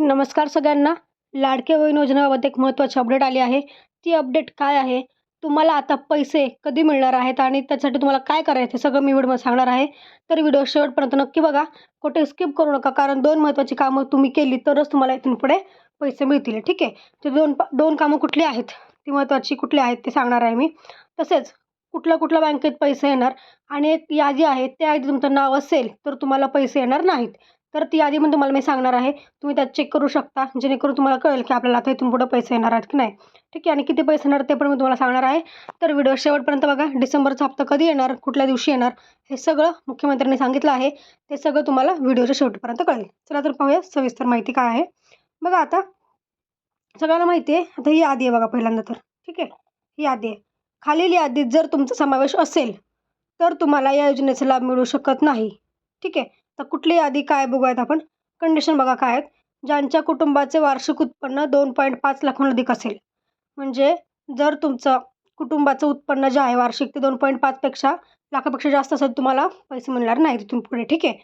नमस्कार सगळ्यांना. लाडकी बहीण योजनेबाबत एक महत्त्वाची अपडेट आली आहे. ती अपडेट काय आहे? तुम्हाला आता पैसे कधी मिळणार आहेत आणि त्यासाठी तुम्हाला काय करायचं हे सगळं मी व्हिडिओमध्ये सांगणार आहे. तर व्हिडिओ शेवटपर्यंत नक्की बघा. कुठे स्किप करू नका, कारण 2 महत्त्वाची कामं तुम्ही केली तरच तुम्हाला इथून पुढे पैसे मिळतील. ठीक आहे. ते 2 कामं कुठली आहेत? ती महत्त्वाची कुठली आहेत ते सांगणार आहे मी. तसेच कुठल्या बँकेत पैसे येणार आणि एक यादी आहे, त्या यादीत तुमचं नाव असेल तर तुम्हाला पैसे येणार नाहीत. तर ती यादी पण तुम्हाला मी सांगणार आहे. तुम्ही त्यात चेक करू शकता, जेणेकरून तुम्हाला कळेल की आपल्याला आता इथून पुढे पैसे येणार आहेत की नाही. ठीक आहे. आणि किती पैसे येणार ते पण मी तुम्हाला सांगणार आहे. तर व्हिडिओ शेवटपर्यंत बघा. डिसेंबरचा हप्ता कधी येणार, कुठल्या दिवशी येणार, हे सगळं मुख्यमंत्र्यांनी सांगितलं आहे. ते सगळं तुम्हाला व्हिडिओच्या शेवटपर्यंत कळेल. चला तर पाहूया सविस्तर माहिती काय आहे. बघा आता सगळ्यांना माहिती आहे. आता ही यादी आहे बघा पहिल्यांदा तर. ठीक आहे. ही यादी आहे. खालील यादीत जर तुमचा समावेश असेल, तर तुम्हाला या योजनेचा लाभ मिळू शकत नाही. ठीक आहे. तर कुठली यादी काय बघूयात आपण. कंडिशन बघा काय आहेत. ज्यांच्या कुटुंबाचे वार्षिक उत्पन्न 2.5 लाखांहून अधिक असेल. म्हणजे जर तुमचं कुटुंबाचं उत्पन्न जे आहे वार्षिक ते 2.5 लाखापेक्षा जास्त असेल, तुम्हाला पैसे मिळणार नाहीत तिथून पुढे. ठीक आहे.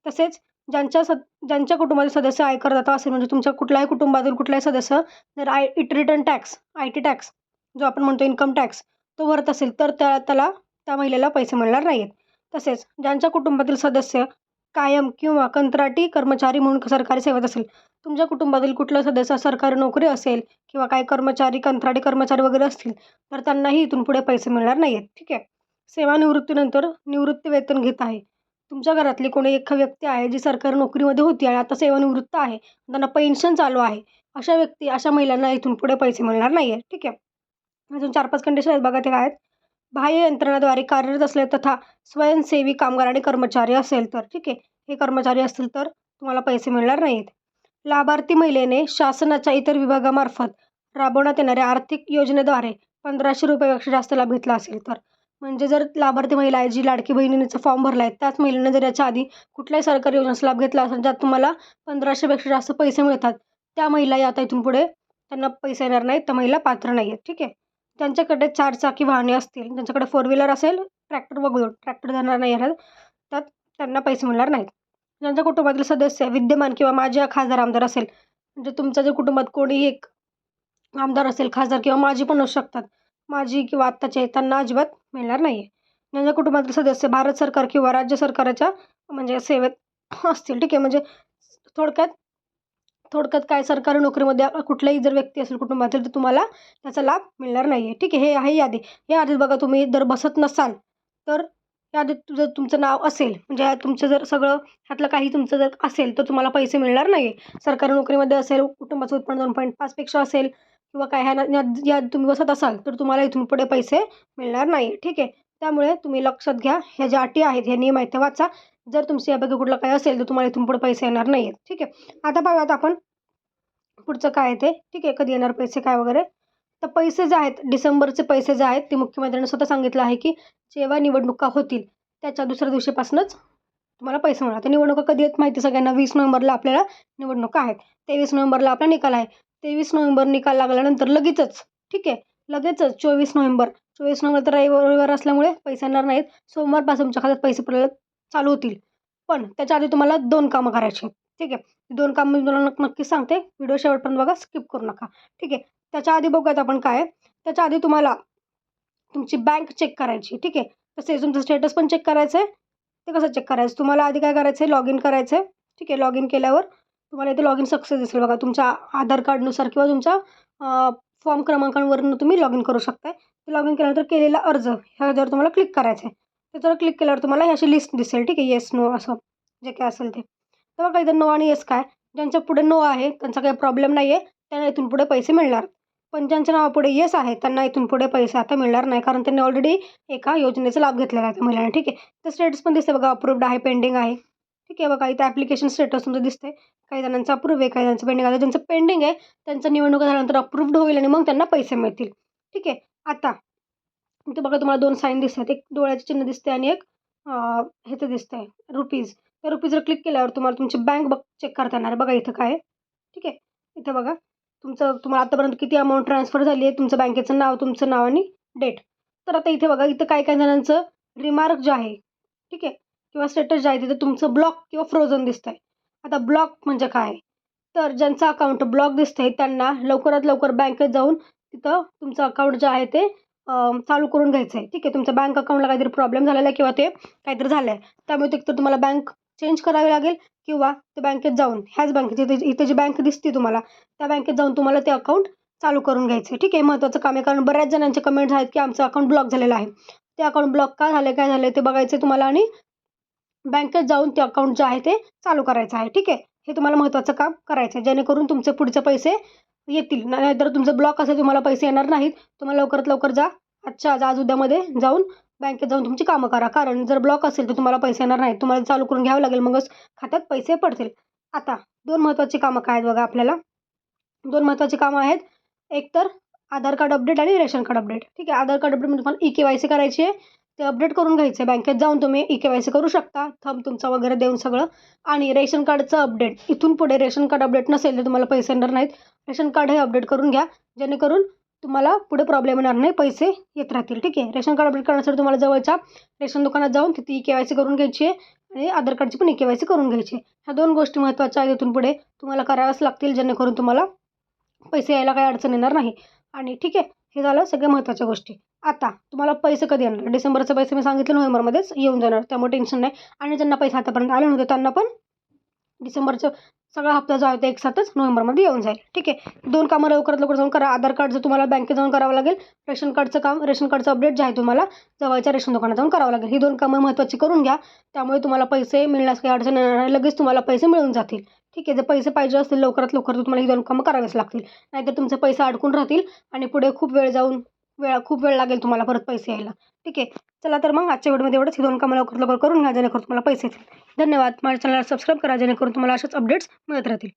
तसेच ज्यांच्या कुटुंबातील सदस्य आयकरदाता असेल, म्हणजे तुमच्या कुठल्याही कुटुंबातील कुठलाही सदस्य जर रिटर्न टॅक्स, आय-टी टॅक्स जो आपण म्हणतो इन्कम टॅक्स, तो भरत असेल, तर त्या महिलेला पैसे मिळणार नाही आहेत. तसेच ज्यांच्या कुटुंबातील सदस्य कायम किंवा कंत्राटी कर्मचारी म्हणून सरकारी सेवेत असेल, तुमच्या कुटुंबातील कुठला सदस्य सरकारी नोकरी असेल किंवा काही कर्मचारी कंत्राटी कर्मचारी वगैरे असतील, तर त्यांनाही इथून पुढे पैसे मिळणार नाही आहेत. ठीक आहे. सेवानिवृत्तीनंतर निवृत्ती वेतन घेत आहे. तुमच्या घरातली कोणी एक व्यक्ती आहे जी सरकारी नोकरीमध्ये होती आणि आता सेवानिवृत्त आहे, त्यांना पेन्शन चालू आहे, अशा महिलांना इथून पुढे पैसे मिळणार नाही आहेत. ठीक आहे. अजून 4-5 कंडिशन आहेत बघा, ते काय आहेत. बाह्य यंत्रणाद्वारे कार्यरत असले तथा स्वयंसेवी कामगार आणि कर्मचारी असेल तर. ठीक आहे. हे कर्मचारी असतील तर तुम्हाला पैसे मिळणार नाहीत. लाभार्थी महिलेने शासनाच्या इतर विभागामार्फत राबवण्यात येणाऱ्या आर्थिक योजनेद्वारे 1,500 रुपयापेक्षा जास्त लाभ घेतला असेल तर. म्हणजे जर लाभार्थी महिला आहे जी लाडकी बहिणीचा फॉर्म भरला आहे, त्याच महिलेने जर याच्या आधी कुठल्याही सरकारी योजनेचा लाभ घेतला असेल ज्यात तुम्हाला 1,500 पेक्षा जास्त पैसे मिळतात, त्या महिलाही आता इथून पुढे त्यांना पैसे येणार नाहीत. त्या महिला पात्र नाही आहेत. ठीक आहे. त्यांच्याकडे 4 चाकी वाहने असतील, ज्यांच्याकडे 4 व्हीलर असेल, ट्रॅक्टर वगळून, ट्रॅक्टर धरणार नाही आहेत, त्यात त्यांना पैसे मिळणार नाहीत. ज्यांच्या कुटुंबातील सदस्य विद्यमान किंवा माजी खासदार आमदार असेल, म्हणजे तुमच्या जर कुटुंबात कोणी एक आमदार असेल, खासदार किंवा माजी पण असू शकतात, माजी किंवा आत्ताचे, त्यांना अजिबात मिळणार नाही आहे. ज्यांच्या कुटुंबातील सदस्य भारत सरकार किंवा राज्य सरकारच्या म्हणजे सेवेत असतील. ठीक आहे. म्हणजे थोडक्यात थोडक्यात काय, सरकारी नोकरीमध्ये कुठलाही जर व्यक्ती असेल कुटुंबातील, तर तुम्हाला त्याचा लाभ मिळणार नाही आहे. ठीक आहे. हे आहे यादी. या यादीत बघा, तुम्ही जर बसत नसाल तर यादीत जर तुमचं नाव असेल, म्हणजे तुमचं जर सगळं ह्यातलं काही तुमचं जर असेल, तर तुम्हाला पैसे मिळणार नाही आहे. सरकारी नोकरीमध्ये असेल, कुटुंबाचं उत्पन्न 2.5 पेक्षा असेल किंवा काय यात तुम्ही बसत असाल, तर तुम्हाला इथून पुढे पैसे मिळणार नाही. ठीक आहे. त्यामुळे तुम्ही लक्षात घ्या, ह्या ज्या अटी आहेत, हे नियम आहेत ते वाचा. जर तुमचं यापैकी कुठलं काही असेल, तर तुम्हाला इथून पुढे पैसे येणार नाही आहेत. ठीक आहे. आता पाहूयात आपण पुढचं काय आहे ते. ठीक आहे. कधी येणार पैसे काय वगैरे. तर पैसे जे आहेत, डिसेंबरचे पैसे जे आहेत, ते मुख्यमंत्र्यांनी स्वतः सांगितलं आहे की जेव्हा निवडणुका होतील त्याच्या दुसऱ्या दिवशीपासूनच तुम्हाला पैसे मिळणार. तर निवडणुका कधी आहेत माहिती सगळ्यांना. 20 नोव्हेंबरला आपल्याला निवडणुका आहेत. 23 नोव्हेंबरला आपला निकाल आहे. 23 नोव्हेंबर निकाल लागल्यानंतर लगेचच, ठीक आहे, लगेचच 24 नोव्हेंबर तर रविवार असल्यामुळे पैसे येणार नाहीत. सोमवारपासून तुमच्या खात्यात पैसे पडायला चालू होतील. पण त्याच्या आधी तुम्हाला 2 कामं करायची आहेत. ठीक आहे. 2 कामं मी तुम्हाला नक्कीच सांगते. व्हिडिओ शेवटपर्यंत बघा, स्किप करू नका. ठीक आहे. त्याच्या आधी बघूयात आपण काय आहे. त्याच्या आधी तुम्हाला तुमची बँक चेक करायची. ठीक आहे. तसेच तुमचं स्टेटस पण चेक करायचं आहे. ते कसं चेक करायचं, तुम्हाला आधी काय करायचं आहे, लॉग इन करायचं आहे. ठीक आहे. लॉग इन केल्यावर तुम्हाला इथे लॉग इन सक्सेस दिसेल बघा. तुमच्या आधार कार्डनुसार किंवा तुमच्या फॉर्म क्रमांकांवरून तुम्ही लॉग इन करू शकताय. लॉग इन केल्यानंतर केलेला अर्ज ह्याच्यावर तुम्हाला क्लिक करायचं आहे. त्याच्यावर क्लिक केल्यावर तुम्हाला ही अशी लिस्ट दिसेल. ठीक आहे. येस, नो असं जे काय असेल ते. तर बघा इथं नो आणि येस काय, ज्यांच्या पुढे नो आहे त्यांचा काही प्रॉब्लेम नाही आहे, त्यांना इथून पुढे पैसे मिळणार. पण ज्यांच्या नावापुढे येस आहे त्यांना इथून पुढे पैसे आता मिळणार नाही, कारण त्यांनी ऑलरेडी एका योजनेचा लाभ घेतलेला आहे त्या महिलांना. ठीक आहे. तर स्टेटस पण दिसते बघा, अप्रूव्ड आहे, पेंडिंग आहे. ठीक आहे. बघा इथं ॲप्लिकेशन स्टेटस तुमचं दिसते. काही जणांचं अप्रूव्ह आहे, काही जणांचं पेंडिंग आहे. ज्यांचं पेंडिंग आहे त्यांचं निवडणूक झाल्यानंतर अप्रूव्ड होईल आणि मग त्यांना पैसे मिळतील. ठीक आहे. आता इथं बघा तुम्हाला 2 साईन दिसतात. एक डोळ्याचे चिन्ह दिसते आणि एक ह्याचं दिसतंय रुपीज. त्या रुपीजवर क्लिक केल्यावर तुम्हाला तुमची बँक चेक करता येणार आहे. बघा इथं काय आहे. ठीक आहे. इथं बघा तुम्हाला आतापर्यंत किती अमाऊंट ट्रान्सफर झाली आहे, तुमचं बँकेचं नाव, तुमचं नाव आणि डेट. तर आता इथे बघा, इथं काही काही जणांचं रिमार्क जे आहे, ठीक आहे, किंवा स्टेटस जे आहे तिथं तुमचं ब्लॉक किंवा फ्रोझन दिसतंय. आता ब्लॉक म्हणजे काय, तर ज्यांचं अकाउंट ब्लॉक दिसतंय त्यांना लवकरात लवकर बँकेत जाऊन तिथं तुमचं अकाउंट जे आहे ते चालू करून घ्यायचं आहे. ठीक आहे. तुमच्या बँक अकाउंटला काहीतरी प्रॉब्लेम झालेला आहे किंवा ते काहीतरी झालं आहे. त्यामुळे एकतर तुम्हाला बँक चेंज करावी लागेल किंवा ते बँकेत जाऊन ह्याच बँकेत इथे जी बँक दिसते तुम्हाला त्या बँकेत जाऊन तुम्हाला ते अकाउंट चालू करून घ्यायचं आहे. ठीक आहे. महत्त्वाचं काम आहे, कारण बऱ्याच जणांचे कमेंट्स आहेत की आमचं अकाउंट ब्लॉक झालेलं आहे. ते अकाउंट ब्लॉक का झालं, काय झालं ते बघायचं तुम्हाला आणि बँकेत जाऊन ते अकाउंट जे आहे ते चालू करायचं आहे. ठीक आहे. हे तुम्हाला महत्त्वाचं काम करायचं आहे, जेणेकरून तुमचे पुढचे पैसे येतील. नाहीतर तुमचं ब्लॉक असेल, तुम्हाला पैसे येणार नाहीत. तुम्हाला लवकरात लवकर आजच्या आज उद्यामध्ये जाऊन बँकेत जाऊन तुमची कामं करा. कारण जर ब्लॉक असेल तर तुम्हाला पैसे येणार नाहीत. तुम्हाला चालू करून घ्यावं लागेल, मगच खात्यात पैसे पडतील. आता 2 महत्त्वाची कामं काय आहेत बघा आपल्याला. 2 महत्त्वाची कामं आहेत. एक तर आधार कार्ड अपडेट आणि रेशन कार्ड अपडेट. ठीक आहे. आधार कार्ड अपडेटमध्ये तुम्हाला ई-के-वाय-सी करायची आहे. ते अपडेट करून घ्यायचं आहे. बँकेत जाऊन तुम्ही ई-के-वाय-सी करू शकता, थंब तुमचा वगैरे देऊन सगळं. आणि रेशन कार्डचं अपडेट, इथून पुढे रेशन कार्ड अपडेट नसेल तर तुम्हाला पैसे येणार नाहीत. रेशन कार्ड हे अपडेट करून घ्या, जेणेकरून तुम्हाला पुढे प्रॉब्लेम येणार नाही, पैसे येत राहतील. ठीक आहे. रेशन कार्ड अपडेट करण्यासाठी तुम्हाला जवळच्या रेशन दुकानात जाऊन तिथे ई-के-वाय-सी करून घ्यायची आहे आणि आधार कार्डची पण ई-के-वाय-सी करून घ्यायची आहे. ह्या 2 गोष्टी महत्त्वाच्या आहेत. इथून पुढे तुम्हाला कराव्याच लागतील, जेणेकरून तुम्हाला पैसे यायला काही अडचण येणार नाही. आणि ठीक आहे, हे झालं सगळ्या महत्त्वाच्या गोष्टी. आता तुम्हाला पैसे कधी येणार? डिसेंबरचे पैसे मी सांगितले नोव्हेंबरमध्येच येऊन जाणार, त्यामुळे टेन्शन नाही. आणि ज्यांना पैसे आतापर्यंत आले नव्हते त्यांना पण डिसेंबरचा सगळा हप्ता जो आहे तो एकसाथच नोव्हेंबरमध्ये येऊन जाईल. ठीक आहे. 2 कामं लवकरात लवकर जाऊन करा. आधार कार्डचं तुम्हाला बँकेत जाऊन करावं लागेल. रेशन कार्डचं अपडेट जे आहे तुम्हाला जवळच्या रेशन दुकानात जाऊन करावं लागेल. ही 2 कामं महत्त्वाची करून घ्या. त्यामुळे तुम्हाला पैसे मिळण्यास काही अडचण येणार नाही. लगेच तुम्हाला पैसे मिळून जातील. ठीक आहे. जर पैसे पाहिजे असतील लवकरात लवकर तर तुम्हाला ही 2 कामं करावीच लागतील. नाहीतर तुमचे पैसे अडकून राहतील आणि पुढे खूप वेळ लागेल तुम्हाला परत पैसे यायला. ठीक आहे. चला तर मग आजच्या व्हिडिओमध्ये एवढंच. ही 2 कामं लवकर लवकर करून घ्या, जेणेकरून तुम्हाला पैसे येतील. धन्यवाद. माझ्या चॅनलला सबस्क्राईब करा, जेणेकरून तुम्हाला अशाच अपडेट्स मिळत राहतील.